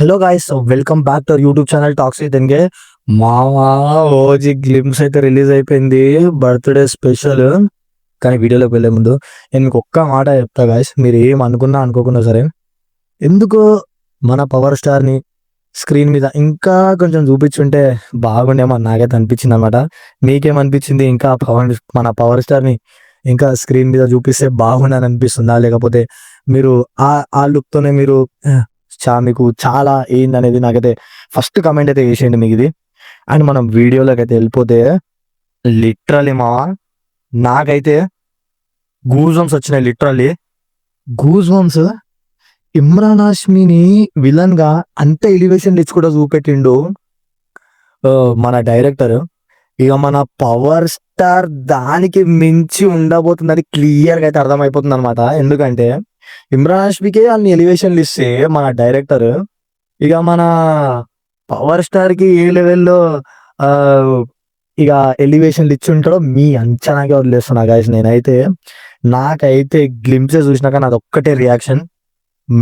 Hello guys, welcome back to YouTube channel talks with ఎన్గే. మావా OG glimpse అయితే release అయిపోయింది, బర్త్డే స్పెషల్. కానీ వీడియోలోకి వెళ్ళే ముందు నేను మీకు ఒక్క మాట చెప్తా గాయ్స్, మీరు ఏం అనుకున్నా అనుకోకున్నా సరే, ఎందుకు మన పవర్ స్టార్ని స్క్రీన్ మీద ఇంకా కొంచెం చూపించుంటే బాగుండేమో నాకైతే అనిపించింది అనమాట. మీకేమనిపించింది? ఇంకా మన పవర్ స్టార్ని ఇంకా స్క్రీన్ మీద చూపిస్తే బాగుండని అనిపిస్తుందా, లేకపోతే మీరు ఆ లుక్తోనే మీరు మీకు చాలా ఏందనేది నాకైతే ఫస్ట్ కమెంట్ అయితే చేసేయండి మీకు ఇది. అండ్ మనం వీడియోలోకి అయితే వెళ్ళిపోతే, లిటరలీ నాకైతే గూజ్ బంప్స్ వచ్చినాయి. Literally goose bumps. ఇమ్రాన్ హాష్మిని విలన్ గా అంత ఎలివేషన్ ఇచ్చి కూడా చూపెట్టిండు మన డైరెక్టర్. ఇక మన పవర్ స్టార్ దానికి మించి ఉండబోతుందని క్లియర్ గా అయితే అర్థమైపోతుంది అనమాట. ఎందుకంటే ఇమ్రాన్ హాష్మికే అన్ని ఎలివేషన్లు ఇస్తే మన డైరెక్టర్ ఇక మన పవర్ స్టార్ కి ఏ లెవెల్లో ఇక ఎలివేషన్లు ఇచ్చి ఉంటాడో మీ అంచనాకే వదిలేస్తున్నా గాయస్. నాకైతే గ్లింప్సెస్ చూసినాక నాది ఒక్కటే రియాక్షన్,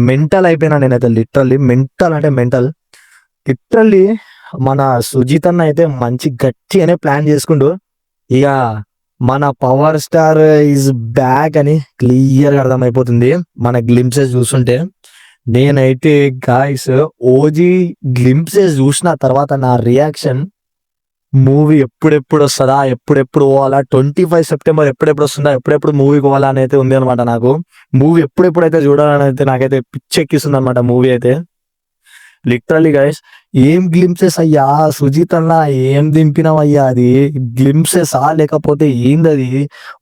మెంటల్ అయిపోయినా నేనైతే. లిటరల్లీ మెంటల్ అంటే మెంటల్. లిటరల్లీ మన సుజిత్ అన్న అయితే మంచి గట్టిగానే ప్లాన్ చేసుకుంటూ ఇక మన పవర్ స్టార్ ఈజ్ బ్యాక్ అని క్లియర్ గా అర్థమైపోతుంది మన గ్లింప్సెస్ చూస్తుంటే. నేనైతే గాయస్ ఓజీ గ్లింప్సెస్ చూసిన తర్వాత నా రియాక్షన్, మూవీ ఎప్పుడెప్పుడు వస్తుందా, ఎప్పుడెప్పుడు పోవాలా, 25 సెప్టెంబర్ ఎప్పుడెప్పుడు వస్తుందా, ఎప్పుడెప్పుడు మూవీ పోవాలా అని అయితే ఉంది అనమాట. నాకు మూవీ ఎప్పుడెప్పుడైతే చూడాలని అయితే నాకైతే పిచ్చెక్కిస్తుంది అనమాట మూవీ అయితే. లిటరల్లీ గైస్, ఏం గ్లింప్సెస్ అయ్యా సుజిత్ అన్న, ఏం దింపినావయ్యా? అది గ్లింప్సెసా లేకపోతే ఏందది?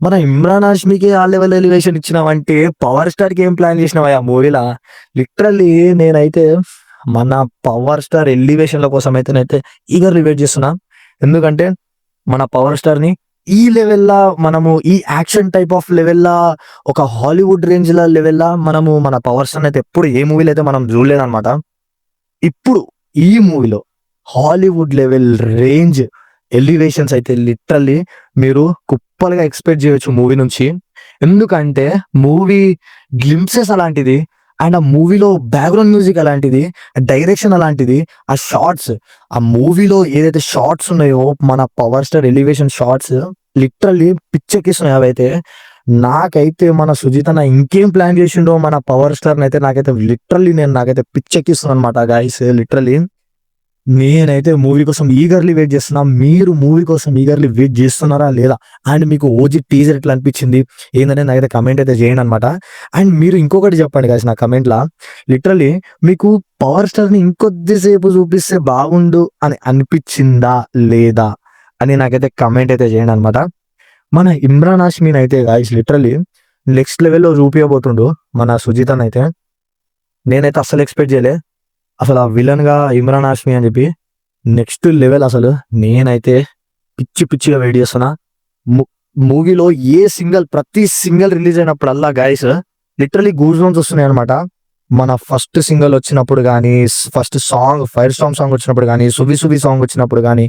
మన ఇమ్రాన్ హాష్మికి ఆ లెవెల్ ఎలివేషన్ ఇచ్చినావంటే పవర్ స్టార్ కి ఏం ప్లాన్ చేసినావయ్యా మూవీలా? లిటరల్లీ నేనైతే మన పవర్ స్టార్ ఎలివేషన్ల కోసం అయితే ఈగర్లీ వెయిట్ చేస్తున్నా. ఎందుకంటే మన పవర్ స్టార్ ని ఈ లెవెల్లా మనము, ఈ యాక్షన్ టైప్ ఆఫ్ లెవెల్లా, ఒక హాలీవుడ్ రేంజ్ ల లెవెల్లా మనము మన పవర్ స్టార్ అయితే ఎప్పుడు ఏ మూవీలో అయితే మనం చూడలేదన్నమాట. ఇప్పుడు ఈ మూవీలో హాలీవుడ్ లెవెల్ రేంజ్ ఎలివేషన్స్ అయితే లిటరల్లీ మీరు కుప్పలుగా ఎక్స్పెక్ట్ చేయొచ్చు మూవీ నుంచి. ఎందుకంటే మూవీ గ్లింప్సెస్ అలాంటిది, అండ్ ఆ మూవీలో బ్యాక్గ్రౌండ్ మ్యూజిక్ అలాంటిది, డైరెక్షన్ అలాంటిది, ఆ షార్ట్స్, ఆ మూవీలో ఏదైతే షార్ట్స్ ఉన్నాయో మన power star elevation shorts literally పిచ్చెక్కిస్తున్నాయి. అవైతే నాకైతే మన సుజిత్ అన్న ఇంకేం ప్లాన్ చేసిండో మన పవర్ స్టార్ అయితే నాకైతే పిచ్చెక్కిస్తుంది అనమాట గాయస్. లిటరల్లీ నేనైతే మూవీ కోసం ఈగర్లీ వెయిట్ చేస్తున్నా. మీరు మూవీ కోసం ఈగర్లీ వెయిట్ చేస్తున్నారా లేదా? అండ్ మీకు ఓజీ టీజర్ ఎట్లా అనిపించింది ఏంటనే నాకైతే కమెంట్ అయితే చేయండి అనమాట. అండ్ మీరు ఇంకొకటి చెప్పండి గాయస్ నా కమెంట్లా, లిటరల్లీ మీకు పవర్ స్టార్ ని ఇంకొద్దిసేపు చూపిస్తే బాగుండు అని అనిపించిందా లేదా అని నాకైతే కమెంట్ అయితే చేయండి అనమాట. మన ఇమ్రాన్ హాష్మిని అయితే గాయస్ లిటరల్లీ నెక్స్ట్ లెవెల్లో చూపించబోతుండు మన సుజిత్ అని అయితే. నేనైతే అస్సలు ఎక్స్పెక్ట్ చేయలే అసలు ఆ విలన్ గా ఇమ్రాన్ హాష్మి అని చెప్పి. నెక్స్ట్ లెవెల్ అసలు. నేనైతే పిచ్చిగా వెయిట్ చేస్తున్నా. మూవీలో ప్రతి సింగల్ రిలీజ్ అయినప్పుడల్లా గాయస్ లిటరల్లీ గూస్ బంప్స్ వస్తున్నాయి అనమాట. మన ఫస్ట్ సింగల్ వచ్చినప్పుడు కానీ, ఫస్ట్ సాంగ్ ఫైర్ సాంగ్ వచ్చినప్పుడు కానీ, సువి సాంగ్ వచ్చినప్పుడు కానీ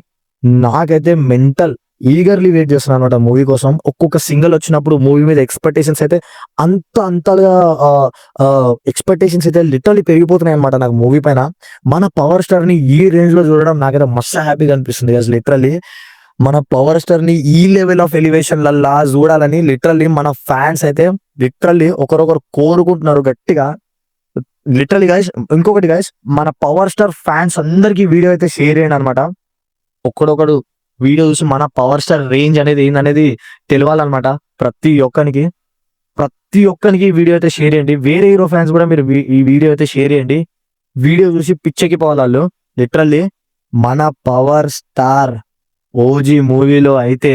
నాకైతే మెంటల్ ఈగర్లీ వెయిట్ చేస్తున్నాను అనమాట మూవీ కోసం. ఒక్కొక్క సింగల్ వచ్చినప్పుడు మూవీ మీద ఎక్స్పెక్టేషన్స్ అయితే అంతగా ఎక్స్పెక్టేషన్స్ అయితే లిటరల్లీ పెరిగిపోతున్నాయి అనమాట నాకు మూవీ పైన. మన పవర్ స్టార్ ని ఈ రేంజ్ లో చూడడం నాకైతే మస్తు హ్యాపీగా అనిపిస్తుంది. లిటరల్లీ మన పవర్ స్టార్ ని ఈ లెవెల్ ఆఫ్ ఎలివేషన్లలా చూడాలని లిటరల్లీ మన ఫ్యాన్స్ అయితే లిటరల్లీ ఒకరొకరు కోరుకుంటున్నారు గట్టిగా. లిటరల్లీ గైస్, ఇంకొకటి గైస్, మన పవర్ స్టార్ ఫ్యాన్స్ అందరికి వీడియో అయితే షేర్ చేయండి అనమాట. ఒక్కడొకడు వీడియో చూసి మన పవర్ స్టార్ రేంజ్ అనేది ఏందనేది తెలియాలన్నమాట. ప్రతి ఒక్కరికి వీడియో అయితే షేర్ చేయండి. వేరే హీరో ఫ్యాన్స్ కూడా మీరు ఈ వీడియో అయితే షేర్ చేయండి. వీడియో చూసి పిచ్చెక్కిపోవాలి వాళ్ళు. లిటరల్లీ మన పవర్ స్టార్ ఓజీ మూవీలో అయితే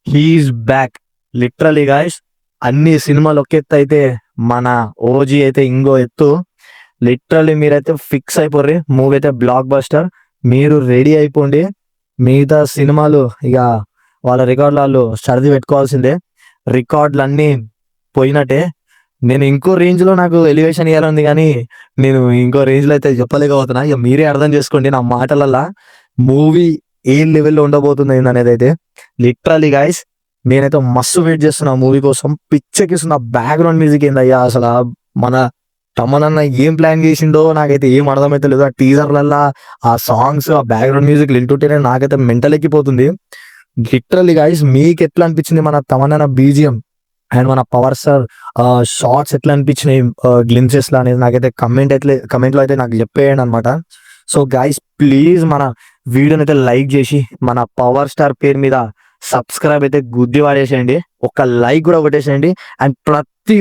హీఈస్ బ్యాక్. లిటరల్లీ గాయస్, అన్ని సినిమాలు ఒక ఎత్తు అయితే మన ఓజీ అయితే ఇంకో ఎత్తు. లిటరల్లీ మీరైతే ఫిక్స్ అయిపోర్రి, మూవీ అయితే బ్లాక్ బస్టర్. మీరు రెడీ అయిపోండి. మిగతా సినిమాలు ఇక వాళ్ళ రికార్డులు వాళ్ళు సర్ది పెట్టుకోవాల్సిందే. రికార్డులు అన్నీ పోయినట్టే. నేను ఇంకో రేంజ్ లో నాకు ఎలివేషన్ ఇవ్వాలంది, కానీ నేను ఇంకో రేంజ్ లో అయితే చెప్పలేకపోతున్నా. ఇక మీరే అర్థం చేసుకోండి నా మాటలల్లా మూవీ ఏ లెవెల్లో ఉండబోతుంది అనేది అయితే. లిటరల్లీ గైస్, నేనైతే మస్తు వెయిట్ చేస్తున్నా మూవీ కోసం. పిచ్చెక్కిస్తున్నా. బ్యాక్గ్రౌండ్ మ్యూజిక్ ఏందయ్యా అసలు. మన తమనన్న ఏం ప్లాన్ చేసిండో నాకైతే ఏం అర్థమైతే లేదు. ఆ టీజర్లల్లా ఆ సాంగ్స్, ఆ బ్యాక్గ్రౌండ్ మ్యూజిక్ వింటుంటేనే నాకైతే మెంటల్ ఎక్కిపోతుంది. లిటరల్లీ గైస్ మీకు ఎట్లా అనిపించింది మన తమనన్న బీజిఎం అండ్ మన పవర్ స్టార్ షార్ట్స్ ఎట్లా అనిపించినాయి, గ్లిమ్సెస్ లా అనేది నాకైతే కమెంట్ లో అయితే నాకు చెప్పేయండి అనమాట. సో గైస్ ప్లీజ్ మన వీడియోని అయితే లైక్ చేసి మన పవర్ స్టార్ పేరు మీద సబ్స్క్రైబ్ అయితే గుద్ది వాడేసేయండి, ఒక లైక్ కూడా కొట్టేసేయండి. అండ్ ప్రతి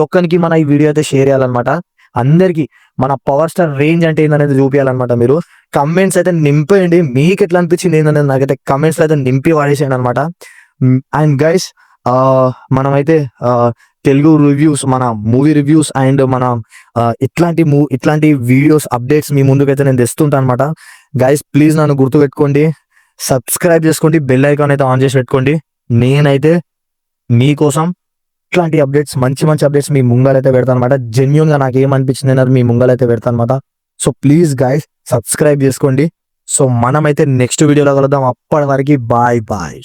ఒక్కరికి మన ఈ వీడియో అయితే షేర్ చేయాలన్నమాట. అందరికి మన పవర్ స్టార్ రేంజ్ అంటే ఏందనేది చూపించాలన్నమాట. మీరు కమెంట్స్ అయితే నింపేయండి, మీకు ఎట్లా అనిపించింది ఏందనేది నాకైతే కమెంట్స్ అయితే నింపి వాడేసేయండి అనమాట. అండ్ గైస్ మనమైతే తెలుగు రివ్యూస్, మన మూవీ రివ్యూస్ అండ్ మన ఇట్లాంటి వీడియోస్ అప్డేట్స్ మీ ముందుకైతే నేను తెస్తుంటాను అనమాట. గైస్ ప్లీజ్ నన్ను గుర్తుపెట్టుకోండి, సబ్స్క్రైబ్ చేసుకోండి, బెల్ ఐకాన్ అయితే ఆన్ చేసి పెట్టుకోండి. నేనైతే మీకోసం ఇట్లాంటి అప్డేట్స్, మంచి అప్డేట్స్ మీ ముంగలైతే పెడతాను అనమాట. జెన్యున్ గా నాకు ఏమనిపించింది అనేది మీ ముంగలైతే పెడతాను అనమాట. సో ప్లీజ్ గైస్ సబ్స్క్రైబ్ చేసుకోండి. సో మనమైతే నెక్స్ట్ వీడియోలో కలుద్దాం. అప్పటి వరకు బాయ్.